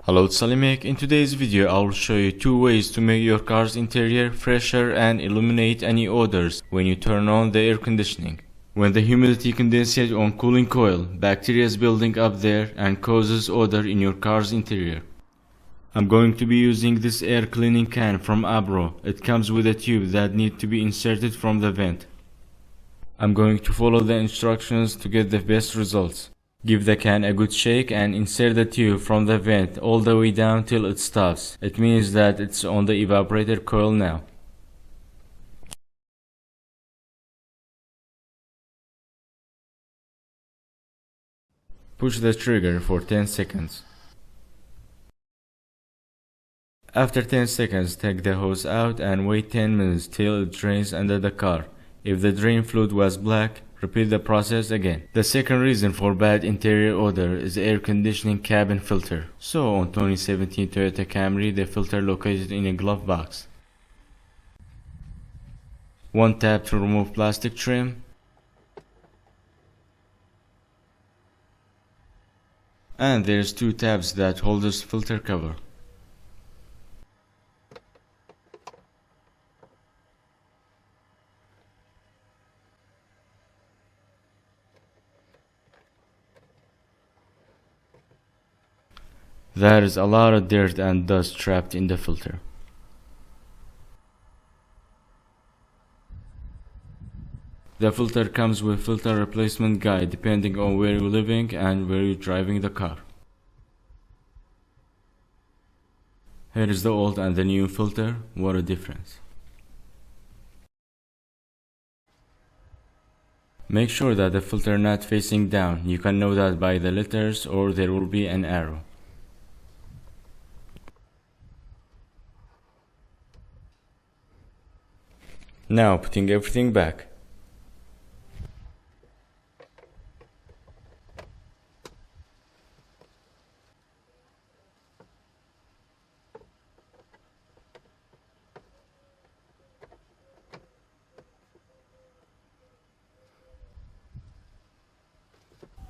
Hello, it's AliMECH. In today's video, I will show you two ways to make your car's interior fresher and eliminate any odors when you turn on the air conditioning. When the humidity condenses on cooling coil, bacteria is building up there and causes odor in your car's interior. I'm going to be using this air cleaning can from ABRO. It comes with a tube that needs to be inserted from the vent. I'm going to follow the instructions to get the best results. Give the can a good shake and insert the tube from the vent all the way down till it stops. It means that it's on the evaporator coil now. Push the trigger for 10 seconds. After 10 seconds, take the hose out and wait 10 minutes till it drains under the car. If the drain fluid was black, repeat the process again. The second reason for bad interior odor is the air conditioning cabin filter. So on 2017 Toyota Camry, the filter located in a glove box. One tab to remove plastic trim. And there's two tabs that hold this filter cover. There is a lot of dirt and dust trapped in the filter. The filter comes with filter replacement guide depending on where you're living and where you're driving the car. Here is the old and the new filter. What a difference. Make sure that the filter not facing down. You can know that by the letters or there will be an arrow. Now putting everything back.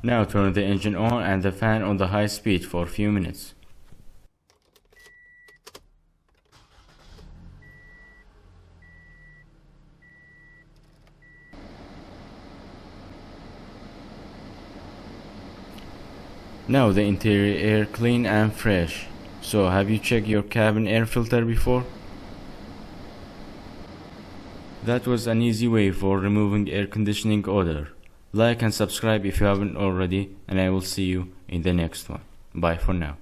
Now turn the engine on and the fan on the high speed for a few minutes. Now the interior air clean and fresh. So have you checked your cabin air filter before? That was an easy way for removing air conditioning odor. Like and subscribe if you haven't already, and I will see you in the next one. Bye for now.